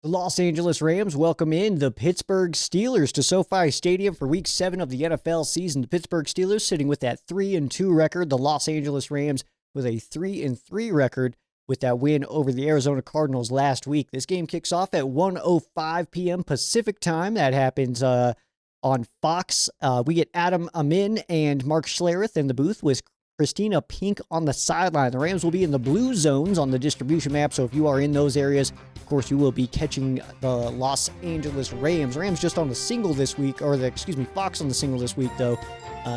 The Los Angeles Rams welcome in the Pittsburgh Steelers to SoFi Stadium for Week 7 of the NFL season. The Pittsburgh Steelers sitting with that 3-2 record. The Los Angeles Rams with a 3-3 record with that win over the Arizona Cardinals last week. This game kicks off at 1:05 p.m. Pacific time. That happens on Fox. We get Adam Amin and Mark Schlereth in the booth with Christina Pink on the sideline. The Rams will be in the blue zones on the distribution map, so if you are in those areas, of course, you will be catching the Los Angeles Rams. Rams just on the single this week, Fox on the single this week, though.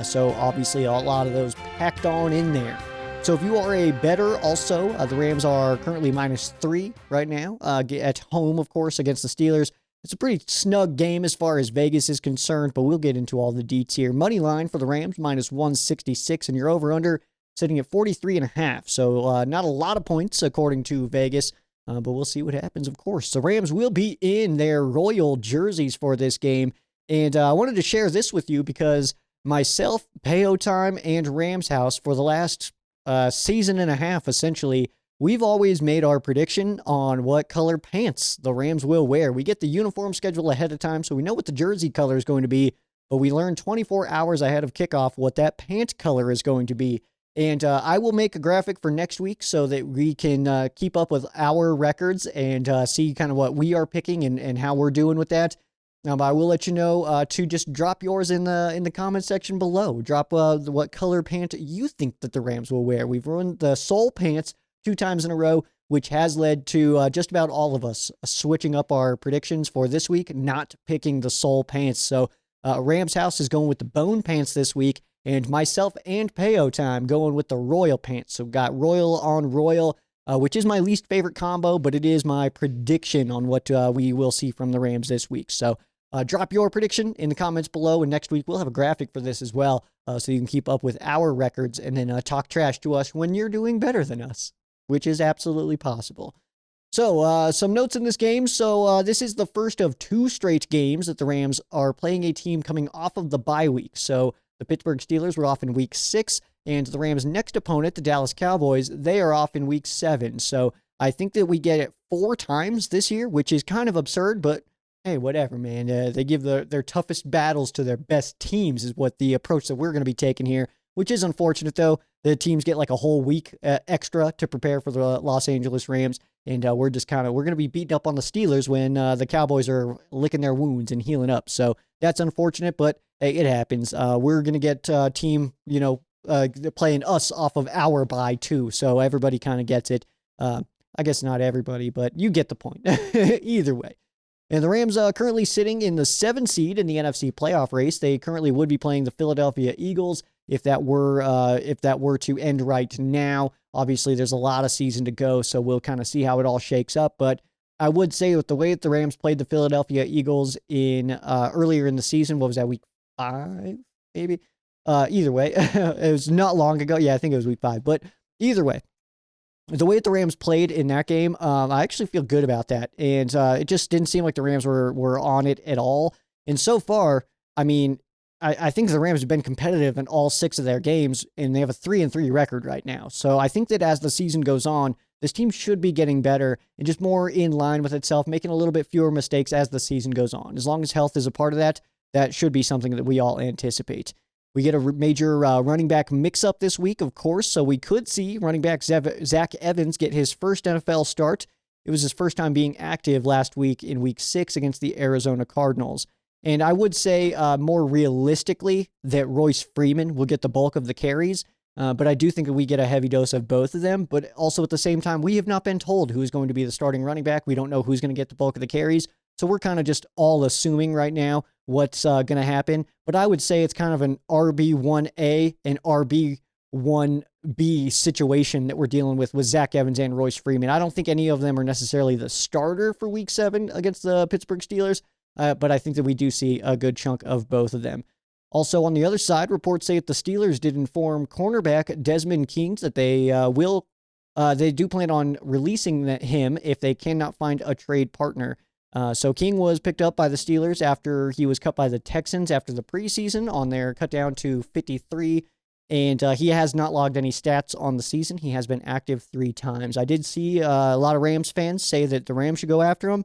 So obviously a lot of those packed on in there. So if you are a bettor also, the Rams are currently -3 right now at home, of course, against the Steelers. It's a pretty snug game as far as Vegas is concerned, but we'll get into all the deets here. Money line for the Rams, -166, and your over-under sitting at 43.5. So not a lot of points according to Vegas, but we'll see what happens, of course. The Rams will be in their royal jerseys for this game, and I wanted to share this with you because myself, Payo Time, and Rams House for the last season and a half, essentially, we've always made our prediction on what color pants the Rams will wear. We get the uniform schedule ahead of time, so we know what the jersey color is going to be, but we learn 24 hours ahead of kickoff what that pant color is going to be. And I will make a graphic for next week so that we can keep up with our records and see kind of what we are picking and how we're doing with that. But I will let you know to just drop yours in the comment section below. Drop what color pant you think that the Rams will wear. We've run the soul pants 2 times in a row, which has led to just about all of us switching up our predictions for this week, not picking the soul pants. So Rams House is going with the bone pants this week, and myself and Payo Time going with the royal pants. So got royal on royal, which is my least favorite combo, but it is my prediction on what we will see from the Rams this week. So drop your prediction in the comments below, and next week we'll have a graphic for this as well, so you can keep up with our records and then talk trash to us when you're doing better than us, which is absolutely possible. So some notes in this game. So this is the first of 2 straight games that the Rams are playing a team coming off of the bye week. So the Pittsburgh Steelers were off in week 6, and the Rams' next opponent, the Dallas Cowboys, they are off in week 7. So I think that we get it 4 times this year, which is kind of absurd, but hey, whatever, man. They give their toughest battles to their best teams is what the approach that we're going to be taking here, which is unfortunate, though. The teams get like a whole week extra to prepare for the Los Angeles Rams, and we're going to be beating up on the Steelers when the Cowboys are licking their wounds and healing up. So that's unfortunate, but hey, it happens. We're going to get team, playing us off of our bye too, so everybody kind of gets it. I guess not everybody, but you get the point. Either way. And the Rams currently sitting in the 7 seed in the NFC playoff race. They currently would be playing the Philadelphia Eagles if that were to end right now. Obviously, there's a lot of season to go, so we'll kind of see how it all shakes up. But I would say with the way that the Rams played the Philadelphia Eagles in earlier in the season, what was that, week 5, maybe? Either way, it was not long ago. Yeah, I think it was week 5. But either way, the way that the Rams played in that game, I actually feel good about that. And it just didn't seem like the Rams were on it at all. And so far, I mean, I think the Rams have been competitive in all 6 of their games, and they have a 3-3 record right now. So I think that as the season goes on, this team should be getting better and just more in line with itself, making a little bit fewer mistakes as the season goes on. As long as health is a part of that, that should be something that we all anticipate. We get a major running back mix-up this week, of course, so we could see running back Zach Evans get his first NFL start. It was his first time being active last week in week 6 against the Arizona Cardinals. And I would say more realistically that Royce Freeman will get the bulk of the carries, but I do think that we get a heavy dose of both of them. But also at the same time, we have not been told who's going to be the starting running back. We don't know who's going to get the bulk of the carries. So we're kind of just all assuming right now what's going to happen. But I would say it's kind of an RB1A and RB1B situation that we're dealing with Zach Evans and Royce Freeman. I don't think any of them are necessarily the starter for week 7 against the Pittsburgh Steelers. But I think that we do see a good chunk of both of them. Also, on the other side, reports say that the Steelers did inform cornerback Desmond King that they do plan on releasing him if they cannot find a trade partner. So King was picked up by the Steelers after he was cut by the Texans after the preseason on their cut down to 53. And he has not logged any stats on the season. He has been active 3 times. I did see a lot of Rams fans say that the Rams should go after him.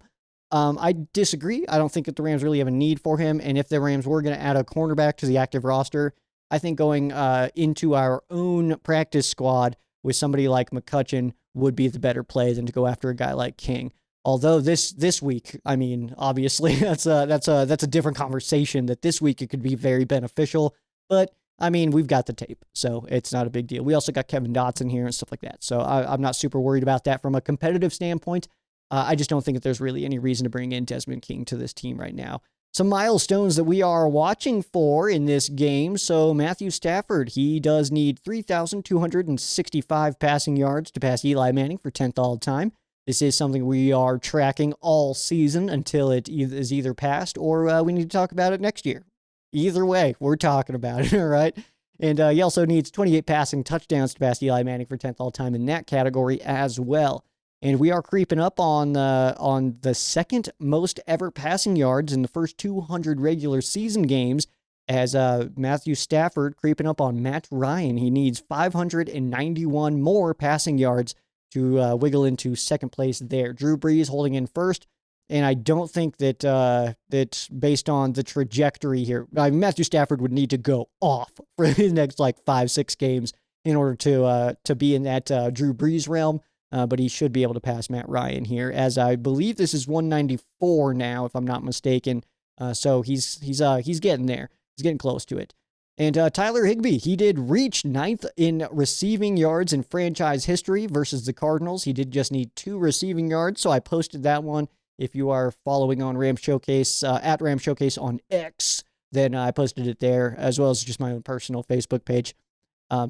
I disagree. I don't think that the Rams really have a need for him. And if the Rams were going to add a cornerback to the active roster, I think going into our own practice squad with somebody like McCutcheon would be the better play than to go after a guy like King. Although this week, I mean, obviously that's a different conversation. That this week it could be very beneficial, but I mean, we've got the tape, so it's not a big deal. We also got Kevin Dotson here and stuff like that, so I'm not super worried about that from a competitive standpoint. I just don't think that there's really any reason to bring in Desmond King to this team right now. Some milestones that we are watching for in this game. So Matthew Stafford, he does need 3,265 passing yards to pass Eli Manning for 10th all time. This is something we are tracking all season until it is either passed or we need to talk about it next year. Either way, we're talking about it, all right? And he also needs 28 passing touchdowns to pass Eli Manning for 10th all time in that category as well. And we are creeping up on the second most ever passing yards in the first 200 regular season games as Matthew Stafford creeping up on Matt Ryan. He needs 591 more passing yards to wiggle into second place there. Drew Brees holding in first. And I don't think that that based on the trajectory here, Matthew Stafford would need to go off for his next 5-6 games in order to be in that Drew Brees realm. But he should be able to pass Matt Ryan here, as I believe this is 194 now, if I'm not mistaken. So he's getting there. He's getting close to it. And Tyler Higbee, he did reach 9th in receiving yards in franchise history versus the Cardinals. He did just need 2 receiving yards, so I posted that one. If you are following on Rams Showcase, at Rams Showcase on X, then I posted it there, as well as just my own personal Facebook page.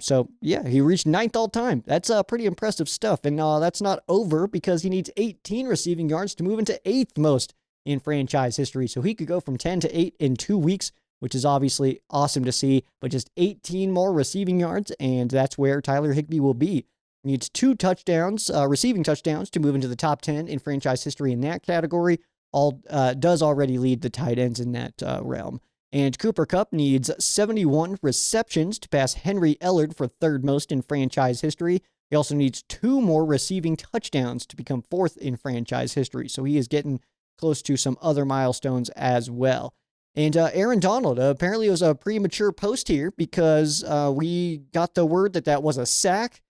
So, yeah, he reached 9th all time. That's pretty impressive stuff. And that's not over because he needs 18 receiving yards to move into 8th most in franchise history. So he could go from 10 to 8 in 2 weeks, which is obviously awesome to see. But just 18 more receiving yards, and that's where Tyler Higbee will be. He needs 2 touchdowns, receiving touchdowns, to move into the top 10 in franchise history in that category. Does already lead the tight ends in that realm. And Cooper Kupp needs 71 receptions to pass Henry Ellard for 3rd most in franchise history. He also needs 2 more receiving touchdowns to become 4th in franchise history. So he is getting close to some other milestones as well. And Aaron Donald, apparently it was a premature post here because we got the word that was a sack.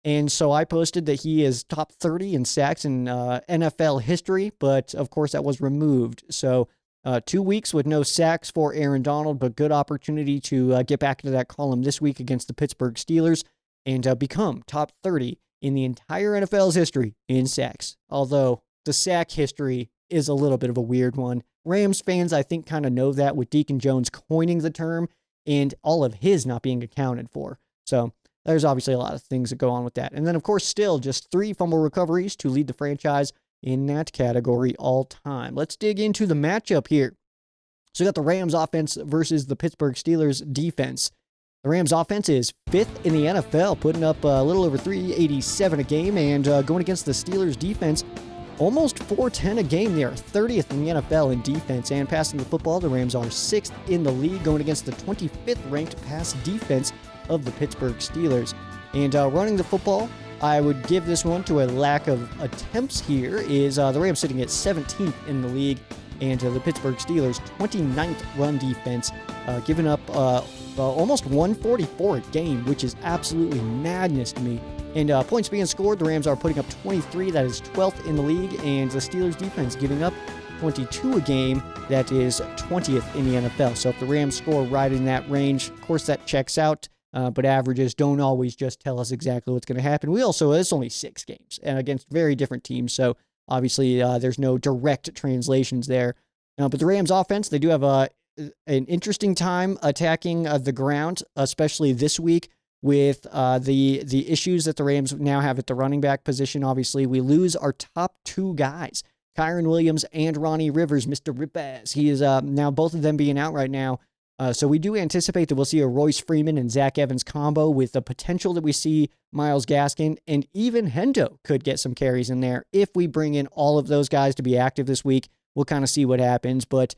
And so I posted that he is top 30 in sacks in NFL history, but of course that was removed. So 2 weeks with no sacks for Aaron Donald, but good opportunity to get back into that column this week against the Pittsburgh Steelers and become top 30 in the entire NFL's history in sacks. Although the sack history is a little bit of a weird one. Rams fans, I think, kind of know that with Deacon Jones coining the term and all of his not being accounted for. So there's obviously a lot of things that go on with that. And then, of course, still just 3 fumble recoveries to lead the franchise in that category all time. Let's dig into the matchup here. So we got the Rams offense versus the Pittsburgh Steelers defense. The Rams offense is 5th in the NFL, putting up a little over 387 a game, and going against the Steelers defense, almost 410 a game. They are 30th in the NFL in defense and passing the football. The Rams are 6th in the league, going against the 25th ranked pass defense of the Pittsburgh Steelers. And running the football, I would give this one to a lack of attempts here. Is the Rams sitting at 17th in the league, and the Pittsburgh Steelers 29th run defense, giving up almost 144 a game, which is absolutely madness to me. And points being scored, the Rams are putting up 23. That is 12th in the league, and the Steelers defense giving up 22 a game. That is 20th in the NFL. So if the Rams score right in that range, of course that checks out. But averages don't always just tell us exactly what's going to happen. It's only 6 games and against very different teams. So obviously there's no direct translations there. But the Rams offense, they do have an interesting time attacking the ground, especially this week with the issues that the Rams now have at the running back position. Obviously, we lose our top 2 guys, Kyren Williams and Ronnie Rivers, Mr. Ripaz. He is now both of them being out right now. So we do anticipate that we'll see a Royce Freeman and Zach Evans combo with the potential that we see Myles Gaskin and even Hendo could get some carries in there. If we bring in all of those guys to be active this week, we'll kind of see what happens. But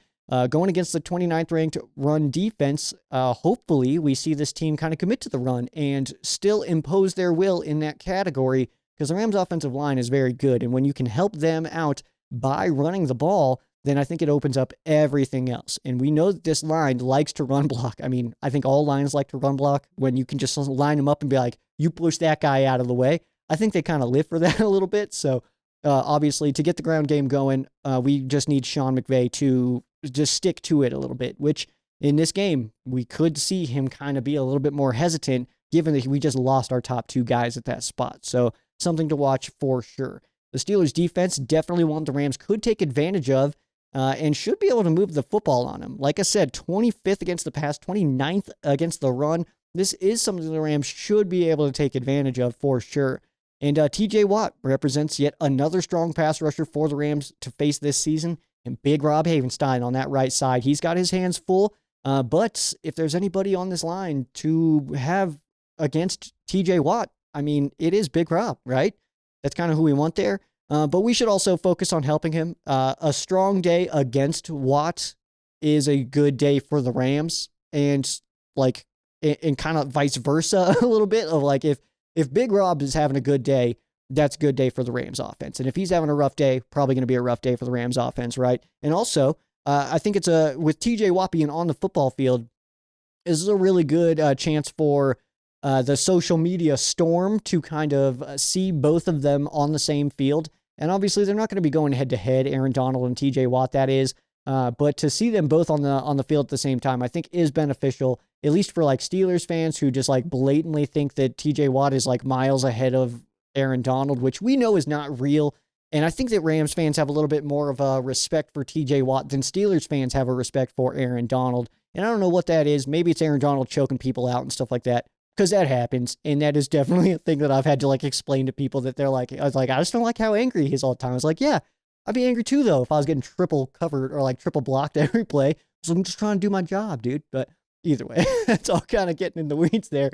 going against the 29th ranked run defense, hopefully we see this team kind of commit to the run and still impose their will in that category because the Rams offensive line is very good. And when you can help them out by running the ball, then I think it opens up everything else. And we know that this line likes to run block. I mean, I think all lines like to run block when you can just line them up and be like, you push that guy out of the way. I think they kind of live for that a little bit. So obviously, to get the ground game going, we just need Sean McVay to just stick to it a little bit, which in this game, we could see him kind of be a little bit more hesitant, given that we just lost our top two guys at that spot. So something to watch for sure. The Steelers defense, definitely one the Rams could take advantage of and should be able to move the football on them. Like I said, 25th against the pass, 29th against the run. This is something the Rams should be able to take advantage of for sure. And TJ Watt represents yet another strong pass rusher for the Rams to face this season. And big Rob Havenstein on that right side. He's got his hands full. But if there's anybody on this line to have against TJ Watt, I mean, it is Big Rob, right? That's kind of who we want there. But we should also focus on helping him. A strong day against Watt is a good day for the Rams. And kind of vice versa a little bit of like if Big Rob is having a good day, that's a good day for the Rams offense. And if he's having a rough day, probably going to be a rough day for the Rams offense, right? And also, I think it's with TJ Watt being on the football field, this is a really good chance for the social media storm to kind of see both of them on the same field. And obviously, they're not going to be going head to head, Aaron Donald and TJ Watt, that is. But to see them both on the field at the same time, I think is beneficial, at least for like Steelers fans who just like blatantly think that TJ Watt is like miles ahead of Aaron Donald, which we know is not real. And I think that Rams fans have a little bit more of a respect for TJ Watt than Steelers fans have a respect for Aaron Donald. And I don't know what that is. Maybe it's Aaron Donald choking people out and stuff like that, because that happens. And that is definitely a thing that I've had to like explain to people that they're like, I was like, I just don't like how angry he is all the time. I was like, yeah, I'd be angry too, though, if I was getting triple covered or like triple blocked every play. So I'm just trying to do my job, dude. But either way, it's all kind of getting in the weeds there.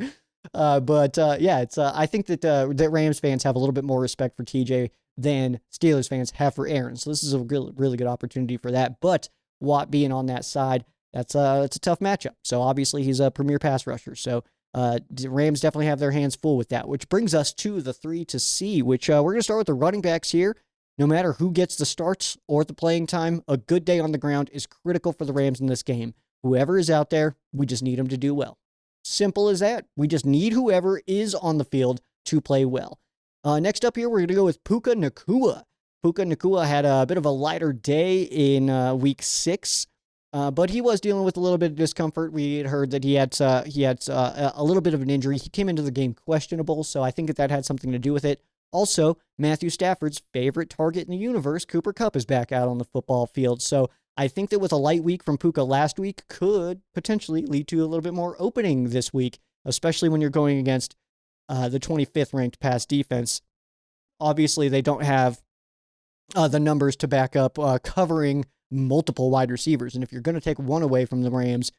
Yeah, it's I think that Rams fans have a little bit more respect for TJ than Steelers fans have for Aaron. So this is a really, really good opportunity for that. But Watt being on that side, that's a tough matchup. So obviously he's a premier pass rusher. So the Rams definitely have their hands full with that, which brings us to the 3 to see, which we're going to start with the running backs here. No matter who gets the starts or the playing time, a good day on the ground is critical for the Rams in this game. Whoever is out there, we just need them to do well. Simple as that. We just need whoever is on the field to play well. Next up here, we're going to go with Puka Nacua. Puka Nacua had a bit of a lighter day in week 6, but he was dealing with a little bit of discomfort. We had heard that he had a little bit of an injury. He came into the game questionable, so I think that had something to do with it. Also, Matthew Stafford's favorite target in the universe, Cooper Kupp, is back out on the football field. So I think that with a light week from Puka last week could potentially lead to a little bit more opening this week, especially when you're going against the 25th ranked pass defense. Obviously, they don't have the numbers to back up covering multiple wide receivers. And if you're going to take one away from the Rams,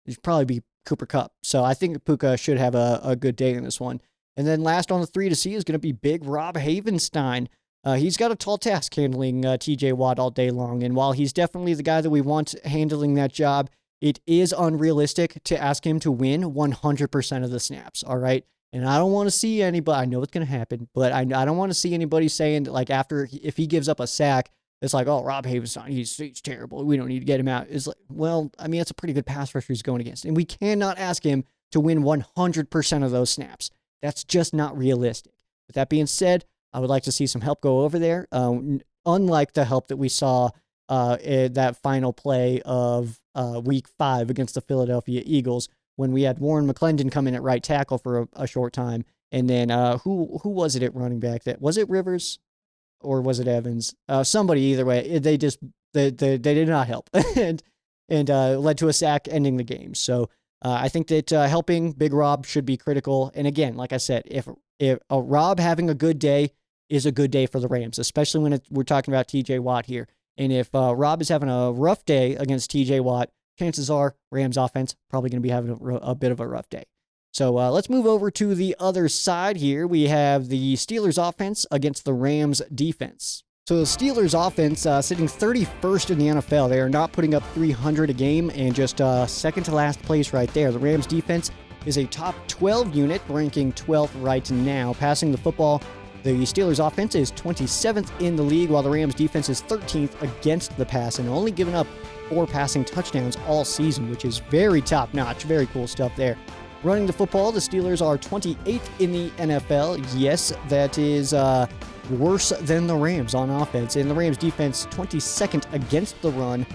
it should probably be Cooper Kupp. So I think Puka should have a good day in this one. And then last on the 3 to see is going to be Big Rob Havenstein. He's got a tall task handling TJ Watt all day long. And while he's definitely the guy that we want handling that job, it is unrealistic to ask him to win 100% of the snaps. All right. And I don't want to see anybody, I know it's going to happen, but I don't want to see anybody saying that, like, if he gives up a sack, it's like, oh, Rob Havenstein, he's terrible. We don't need to get him out. It's like, well, I mean, it's a pretty good pass rusher he's going against. And we cannot ask him to win 100% of those snaps. That's just not realistic. With that being said, I would like to see some help go over there. Unlike the help that we saw in that final play of week 5 against the Philadelphia Eagles, when we had Warren McClendon come in at right tackle for a short time. And then who was it at running back? Was it Rivers or was it Evans? Somebody, either way, they did not help and led to a sack ending the game. So I think that helping Big Rob should be critical. And again, like I said, if a Rob having a good day is a good day for the Rams, especially when we're talking about TJ Watt here. And if Rob is having a rough day against TJ Watt, chances are Rams offense probably going to be having a bit of a rough day. So let's move over to the other side here. We have the Steelers offense against the Rams defense. So the Steelers offense sitting 31st in the NFL. They are not putting up 300 a game and just second to last place right there. The Rams defense is a top 12 unit, ranking 12th right now, passing the football The Steelers offense is 27th in the league, while the Rams defense is 13th against the pass and only giving up 4 passing touchdowns all season, which is very top-notch. Very cool stuff there. Running the football, the Steelers are 28th in the NFL. Yes, that is worse than the Rams on offense. And the Rams defense 22nd against the run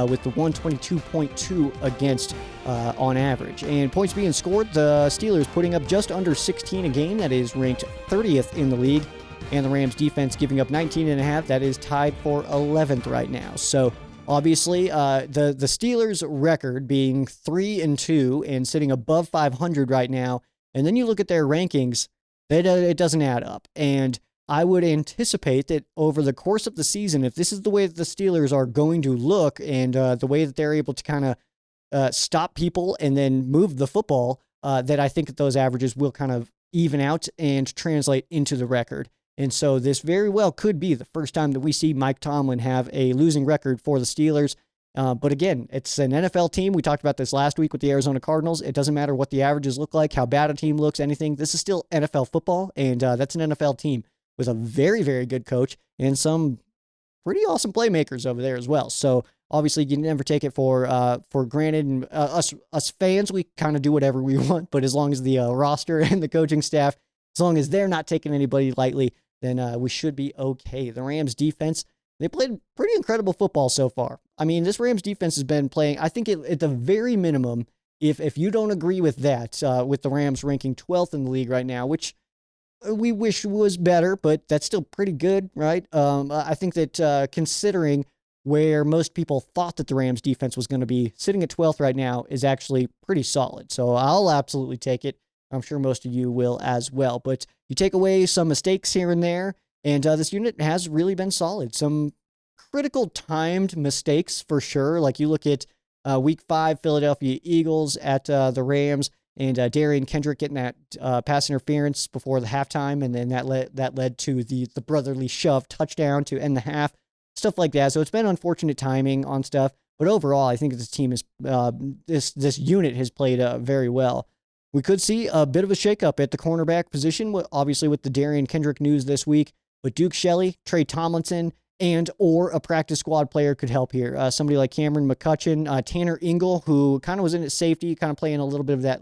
with the 122.2 against on average. And points being scored, the Steelers putting up just under 16 a game. That is ranked 30th in the league. And the Rams defense giving up 19.5. That is tied for 11th right now. So obviously, the Steelers' record being 3-2 and sitting above 500 right now, and then you look at their rankings, it doesn't add up. And I would anticipate that over the course of the season, if this is the way that the Steelers are going to look and the way that they're able to kind of stop people and then move the football, that I think that those averages will kind of even out and translate into the record. And so this very well could be the first time that we see Mike Tomlin have a losing record for the Steelers. But again, it's an NFL team. We talked about this last week with the Arizona Cardinals. It doesn't matter what the averages look like, how bad a team looks, anything. This is still NFL football, and that's an NFL team with a very, very good coach and some pretty awesome playmakers over there as well. So obviously, you never take it for granted. And us fans, we kind of do whatever we want. But as long as the roster and the coaching staff, as long as they're not taking anybody lightly, then we should be okay. The Rams defense, they played pretty incredible football so far. I mean, this Rams defense has been playing, I think at the very minimum, if you don't agree with that, with the Rams ranking 12th in the league right now, which we wish was better, but that's still pretty good, right? I think that considering where most people thought that the Rams defense was going to be, sitting at 12th right now is actually pretty solid. So I'll absolutely take it. I'm sure most of you will as well. But you take away some mistakes here and there, and this unit has really been solid. Some critical timed mistakes for sure. Like you look at Week 5, Philadelphia Eagles at the Rams, and Darian Kendrick getting that pass interference before the halftime, and then that led to the brotherly shove touchdown to end the half, stuff like that. So it's been unfortunate timing on stuff, but overall, I think this team is this unit has played very well. We could see a bit of a shakeup at the cornerback position, obviously with the Darian Kendrick news this week. But Duke Shelley, Trey Tomlinson, and or a practice squad player could help here. Somebody like Cameron McCutcheon, Tanner Ingle, who kind of was in at safety, kind of playing a little bit of that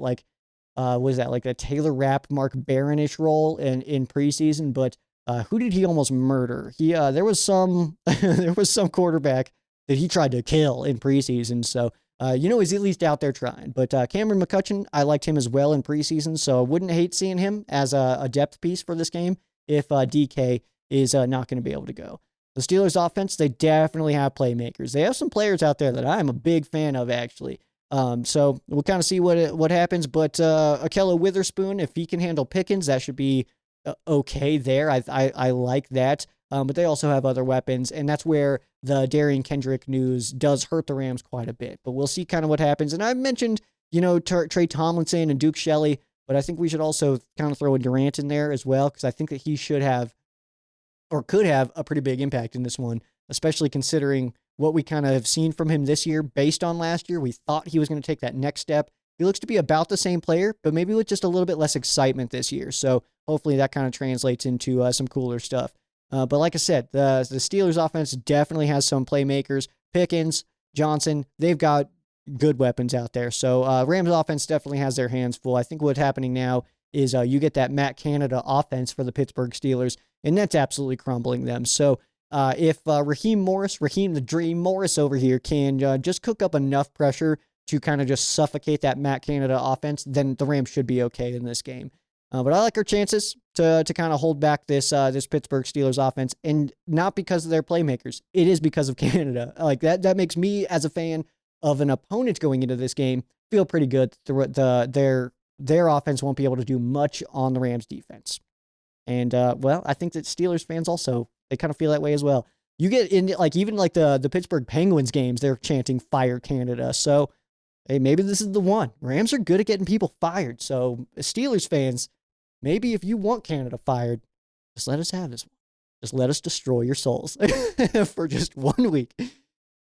was that like a Taylor Rapp, Mark Barron-ish role in preseason. But who did he almost murder? There was some quarterback that he tried to kill in preseason. So. He's at least out there trying. But Cameron McCutcheon, I liked him as well in preseason, so I wouldn't hate seeing him as a depth piece for this game if DK is not going to be able to go. The Steelers offense, they definitely have playmakers. They have some players out there that I'm a big fan of, actually. So we'll kind of see what happens. But Akello Witherspoon, if he can handle Pickens, that should be okay there. I like that. But they also have other weapons, and that's where the Darian Kendrick news does hurt the Rams quite a bit. But we'll see kind of what happens. And I mentioned, Trey Tomlinson and Duke Shelley, but I think we should also kind of throw a Durant in there as well, because I think that he should have or could have a pretty big impact in this one, especially considering what we kind of have seen from him this year based on last year. We thought he was going to take that next step. He looks to be about the same player, but maybe with just a little bit less excitement this year. So hopefully that kind of translates into some cooler stuff. But like I said, the Steelers offense definitely has some playmakers. Pickens, Johnson, they've got good weapons out there. So Rams offense definitely has their hands full. I think what's happening now is you get that Matt Canada offense for the Pittsburgh Steelers, and that's absolutely crumbling them. So if Raheem the Dream Morris over here can just cook up enough pressure to kind of just suffocate that Matt Canada offense, then the Rams should be okay in this game. But I like our chances to kind of hold back this Pittsburgh Steelers offense, and not because of their playmakers. It is because of Canada. Like that makes me, as a fan of an opponent going into this game, feel pretty good. Their offense won't be able to do much on the Rams defense. And I think that Steelers fans also, they kind of feel that way as well. You get in even the Pittsburgh Penguins games, they're chanting "Fire Canada." So hey, maybe this is the one. Rams are good at getting people fired. So Steelers fans, maybe if you want Canada fired, just let us have this one. Just let us destroy your souls for just 1 week.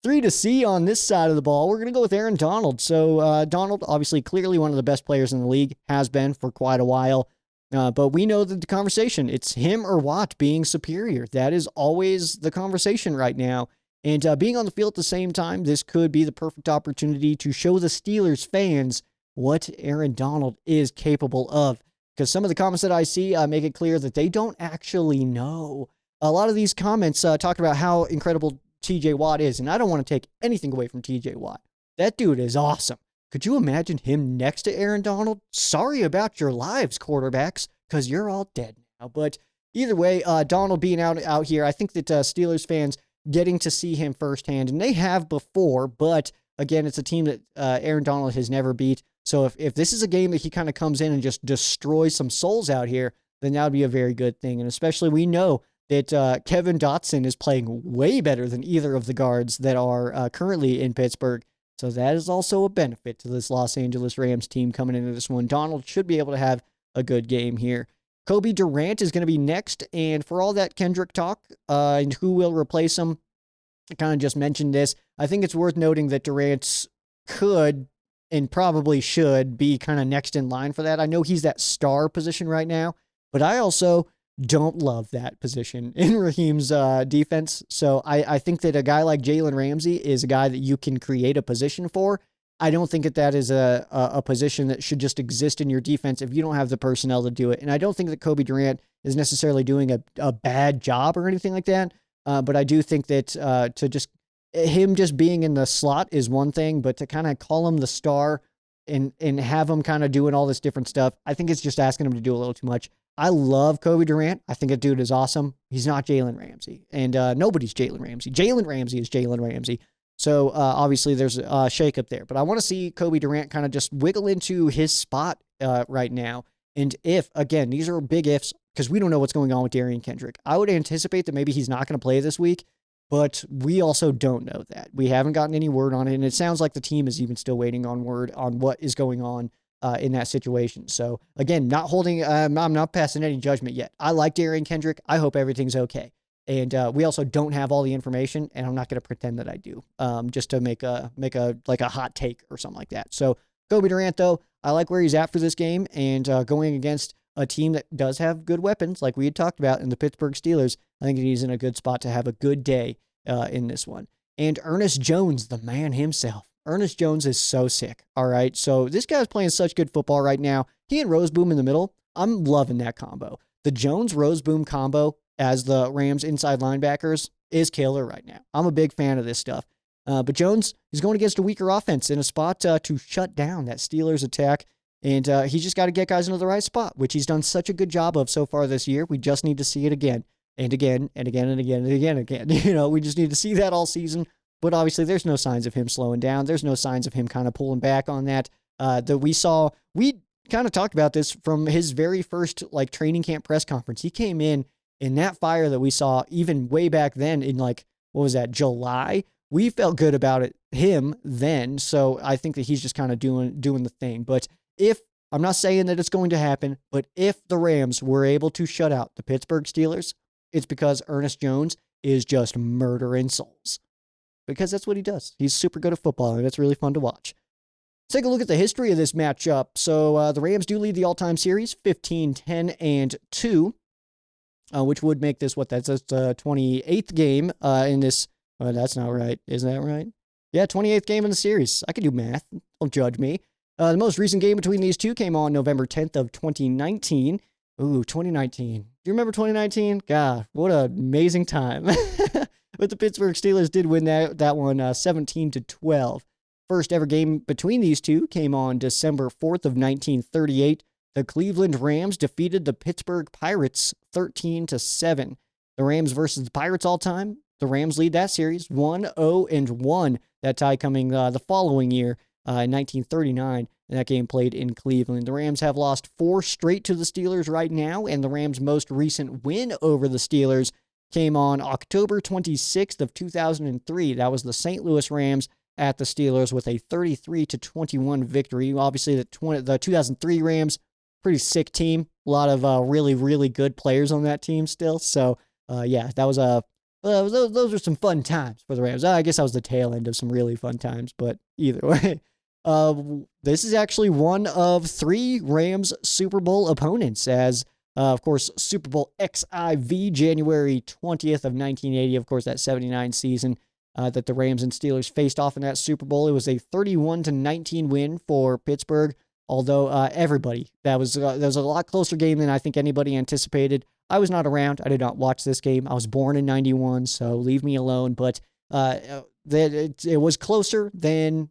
3 to C on this side of the ball. We're going to go with Aaron Donald. So Donald, obviously, clearly one of the best players in the league, has been for quite a while. But we know that the conversation, it's him or Watt being superior. That is always the conversation right now. And being on the field at the same time, this could be the perfect opportunity to show the Steelers fans what Aaron Donald is capable of. Because some of the comments that I see make it clear that they don't actually know. A lot of these comments talk about how incredible TJ Watt is, and I don't want to take anything away from TJ Watt. That dude is awesome. Could you imagine him next to Aaron Donald? Sorry about your lives, quarterbacks, because you're all dead now. But either way, Donald being out here, I think that Steelers fans getting to see him firsthand, and they have before, but again, it's a team that Aaron Donald has never beat. So if this is a game that he kind of comes in and just destroys some souls out here, then that would be a very good thing. And especially we know that Kevin Dotson is playing way better than either of the guards that are currently in Pittsburgh. So that is also a benefit to this Los Angeles Rams team coming into this one. Donald should be able to have a good game here. Kobe Durant is going to be next. And for all that Kendrick talk and who will replace him, I kind of just mentioned this. I think it's worth noting that Durant could and probably should be kind of next in line for that. I know he's that star position right now, but I also don't love that position in Raheem's defense. So I think that a guy like Jalen Ramsey is a guy that you can create a position for. I don't think that is a position that should just exist in your defense if you don't have the personnel to do it. And I don't think that Kobe Durant is necessarily doing a bad job or anything like that. But I do think that him just being in the slot is one thing, but to kind of call him the star and have him kind of doing all this different stuff, I think it's just asking him to do a little too much. I love Kobe Durant. I think that dude is awesome. He's not Jalen Ramsey, and nobody's Jalen Ramsey. Jalen Ramsey is Jalen Ramsey. So obviously there's a shakeup there, but I want to see Kobe Durant kind of just wiggle into his spot right now. And if, again, these are big ifs because we don't know what's going on with Darian Kendrick. I would anticipate that maybe he's not going to play this week, but we also don't know that. We haven't gotten any word on it, and it sounds like the team is even still waiting on word on what is going on in that situation. So again, I'm not passing any judgment yet. I like Darian Kendrick. I hope everything's okay. And we also don't have all the information, and I'm not going to pretend that I do, just to make a hot take or something like that. So Kobe Durant, though, I like where he's at for this game, and going against a team that does have good weapons, like we had talked about in the Pittsburgh Steelers, I think he's in a good spot to have a good day in this one. And Ernest Jones, the man himself. Ernest Jones is so sick, all right? So this guy's playing such good football right now. He and Roseboom in the middle, I'm loving that combo. The Jones-Roseboom combo as the Rams inside linebackers is killer right now. I'm a big fan of this stuff. But Jones is going against a weaker offense in a spot to shut down that Steelers attack. And he's just got to get guys into the right spot, which he's done such a good job of so far this year. We just need to see it again and again and again and again and again and again. You know, we just need to see that all season. But obviously, there's no signs of him slowing down. There's no signs of him kind of pulling back on that. That we saw. We kind of talked about this from his very first training camp press conference. He came in that fire that we saw even way back then in what was that, July? We felt good about him then. So I think that he's just kind of doing the thing. But I'm not saying that it's going to happen, but if the Rams were able to shut out the Pittsburgh Steelers, it's because Ernest Jones is just murdering souls. Because that's what he does. He's super good at football, and it's really fun to watch. Let's take a look at the history of this matchup. So the Rams do lead the all-time series, 15-10-2, which would make this that's the 28th game in this. Oh, that's not right. Isn't that right? Yeah, 28th game in the series. I can do math. Don't judge me. The most recent game between these two came on November 10th of 2019. Ooh, 2019. Do you remember 2019? God, what an amazing time. But the Pittsburgh Steelers did win that one 17-12. First ever game between these two came on December 4th of 1938. The Cleveland Rams defeated the Pittsburgh Pirates 13-7. The Rams versus the Pirates all time. The Rams lead that series 1-0-1. That tie coming the following year in 1939. And that game played in Cleveland. The Rams have lost 4 straight to the Steelers right now, and the Rams' most recent win over the Steelers came on October 26th of 2003. That was the St. Louis Rams at the Steelers with a 33-21 victory. Obviously, the 2003 Rams, pretty sick team. A lot of really, really good players on that team still. So, yeah, that was those were some fun times for the Rams. I guess that was the tail end of some really fun times, but either way. This is actually one of 3 Rams Super Bowl opponents, as of course, Super Bowl XIV, January 20th of 1980, of course, that 79 season that the Rams and Steelers faced off in that Super Bowl. It was a 31-19 win for Pittsburgh, although that was a lot closer game than I think anybody anticipated. I was not around. I did not watch this game. I was born in 91, so leave me alone. But it was closer than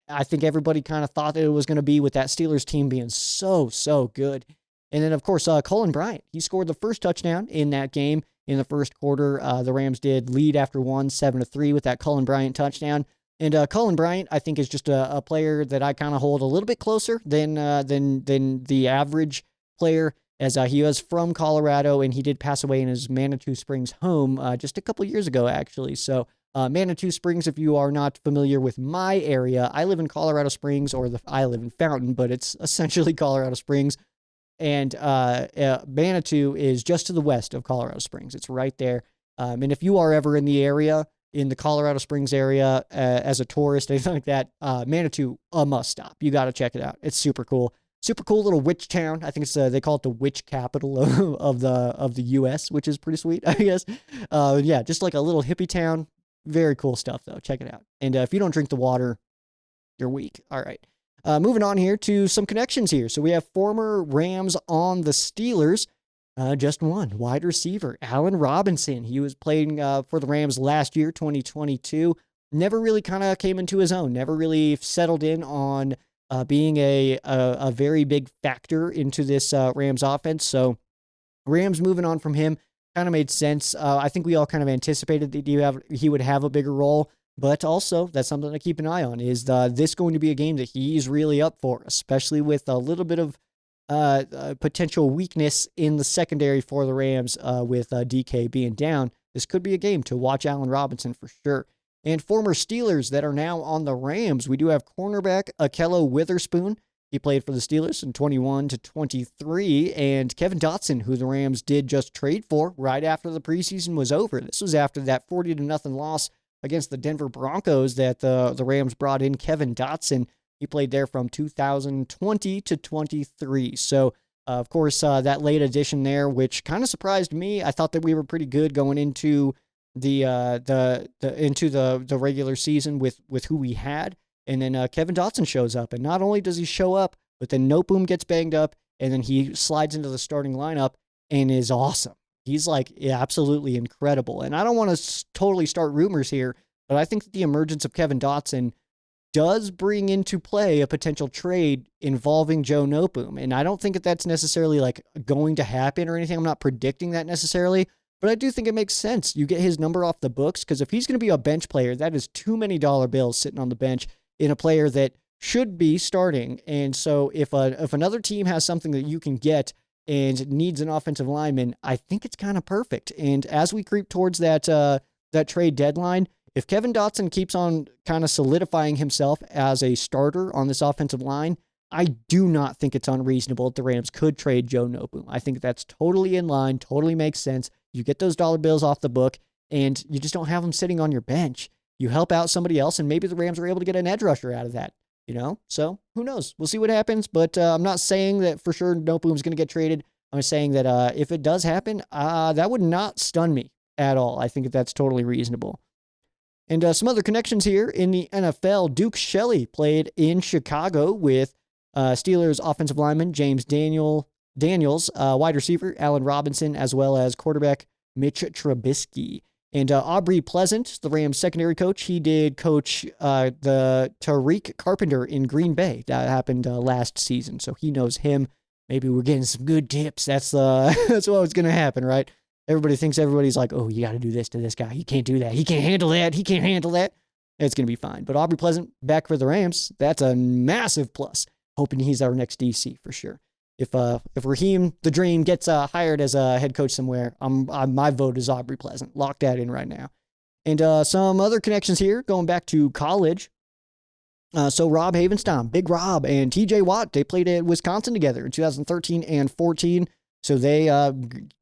I think everybody kind of thought that it was going to be, with that Steelers team being so good. And then, of course, Colin Bryant, he scored the first touchdown in that game in the first quarter. The Rams did lead after 7-3 with that Colin Bryant touchdown. And Colin Bryant, I think, is just a player that I kind of hold a little bit closer than the average player, as he was from Colorado, and he did pass away in his Manitou Springs home just a couple years ago, actually. So Manitou Springs, if you are not familiar with my area, I live in Colorado Springs, I live in Fountain, but it's essentially Colorado Springs. And Manitou is just to the west of Colorado Springs. It's right there. And if you are ever in the area, in the Colorado Springs area, as a tourist, anything like that, Manitou, a must stop. You got to check it out. It's super cool. Super cool little witch town. I think it's they call it the witch capital of the U.S., which is pretty sweet, I guess. Yeah, just like a little hippie town. Very cool stuff, though. Check it out. And if you don't drink the water, you're weak. All right. Moving on here to some connections here. So we have former Rams on the Steelers. Just one wide receiver, Allen Robinson. He was playing for the Rams last year, 2022. Never really kind of came into his own. Never really settled in on being a very big factor into this Rams offense. So Rams moving on from him kind of made sense. I think we all kind of anticipated that he would have a bigger role. But also, that's something to keep an eye on. Is this going to be a game that he's really up for, especially with a little bit of potential weakness in the secondary for the Rams with DK being down? This could be a game to watch Allen Robinson for sure. And former Steelers that are now on the Rams, we do have cornerback Ahkello Witherspoon. He played for the Steelers in 21-23, and Kevin Dotson, who the Rams did just trade for right after the preseason was over. This was after that 40-0 loss against the Denver Broncos that the Rams brought in Kevin Dotson. He played there from 2020-23. So, of course, that late addition there, which kind of surprised me. I thought that we were pretty good going into the regular season with who we had. And then Kevin Dotson shows up. And not only does he show up, but then Noteboom gets banged up, and then he slides into the starting lineup and is awesome. He's absolutely incredible. And I don't want to totally start rumors here, but I think that the emergence of Kevin Dotson does bring into play a potential trade involving Joe Noteboom. And I don't think that that's necessarily going to happen or anything. I'm not predicting that necessarily, but I do think it makes sense. You get his number off the books, because if he's going to be a bench player, that is too many dollar bills sitting on the bench in a player that should be starting. And so if another team has something that you can get and needs an offensive lineman, I think it's kind of perfect. And as we creep towards that trade deadline, if Kevin Dotson keeps on kind of solidifying himself as a starter on this offensive line, I do not think it's unreasonable that the Rams could trade Joe Noteboom. I think that's totally in line, totally makes sense. You get those dollar bills off the book, and you just don't have them sitting on your bench. You help out somebody else, and maybe the Rams are able to get an edge rusher out of that. So who knows? We'll see what happens, but I'm not saying that for sure Noteboom's going to get traded. I'm saying that if it does happen, that would not stun me at all. I think that's totally reasonable. And some other connections here in the NFL. Duke Shelley played in Chicago with Steelers offensive lineman James Daniels, wide receiver Allen Robinson, as well as quarterback Mitch Trubisky. And Aubrey Pleasant, the Rams secondary coach, he did coach the Tariq Carpenter in Green Bay. That happened last season, so he knows him. Maybe we're getting some good tips. That's what was going to happen, right? Everybody thinks everybody's like, oh, you got to do this to this guy. He can't do that. He can't handle that. He can't handle that. It's going to be fine. But Aubrey Pleasant back for the Rams, that's a massive plus. Hoping he's our next DC for sure. If Raheem the Dream gets hired as a head coach somewhere, my vote is Aubrey Pleasant. Lock that in right now. And some other connections here, going back to college. So Rob Havenstein, Big Rob, and TJ Watt, they played at Wisconsin together in 2013 and 14. So they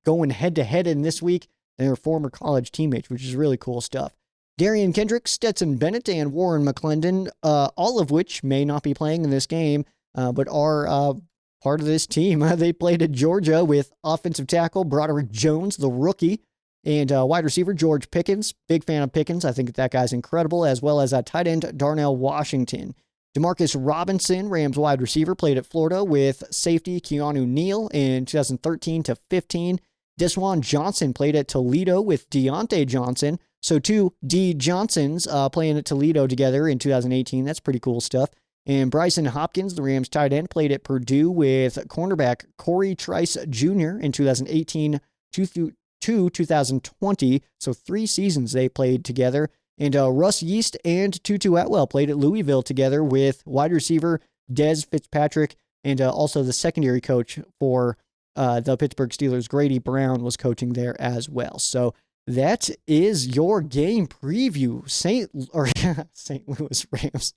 going head-to-head in this week. They're former college teammates, which is really cool stuff. Darian Kendrick, Stetson Bennett, and Warren McClendon, all of which may not be playing in this game, but are part of this team. They played at Georgia with offensive tackle Broderick Jones, the rookie, and wide receiver George Pickens. Big fan of Pickens. I think that guy's incredible, as well as tight end Darnell Washington. Demarcus Robinson, Rams wide receiver, played at Florida with safety Keanu Neal in 2013 to 15. Desjuan Johnson played at Toledo with Deontay Johnson. So two D. Johnsons playing at Toledo together in 2018. That's pretty cool stuff. And Bryson Hopkins, the Rams tight end, played at Purdue with cornerback Corey Trice Jr. in 2018 to 2020. So 3 seasons they played together. And Russ Yeast and Tutu Atwell played at Louisville together with wide receiver Dez Fitzpatrick, and also the secondary coach for the Pittsburgh Steelers, Grady Brown, was coaching there as well. So that is your game preview. St. Louis Rams.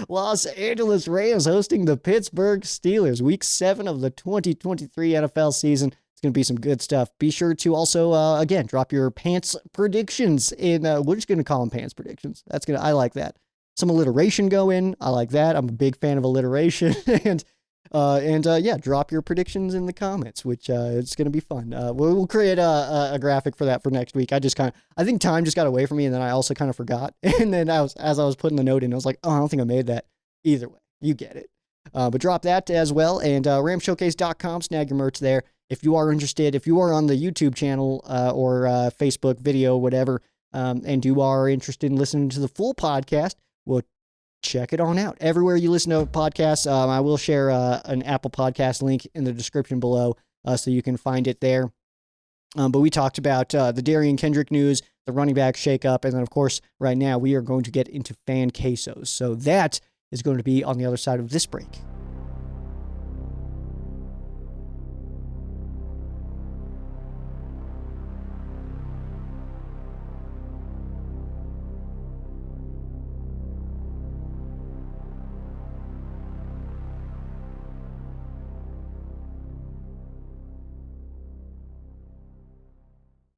Los Angeles Rams hosting the Pittsburgh Steelers. Week 7 of the 2023 NFL season. It's going to be some good stuff. Be sure to also, again, drop your pants predictions in, we're just going to call them pants predictions. I like that. Some alliteration go in. I like that. I'm a big fan of alliteration. and yeah, drop your predictions in the comments, which it's going to be fun. We'll create a graphic for that for next week. I think time just got away from me, and then I also kind of forgot. And then as I was putting the note in, I was like, oh, I don't think I made that. Either way, you get it. But drop that as well, and RamsShowcase.com, snag your merch there. If you are interested, if you are on the YouTube channel or Facebook video, whatever, and you are interested in listening to the full podcast, well, check it on out. Everywhere you listen to podcasts, I will share an Apple Podcast link in the description below so you can find it there. But we talked about the Darian Kendrick news, the running back shakeup, and then, of course, right now we are going to get into fan quesos. So that is going to be on the other side of this break.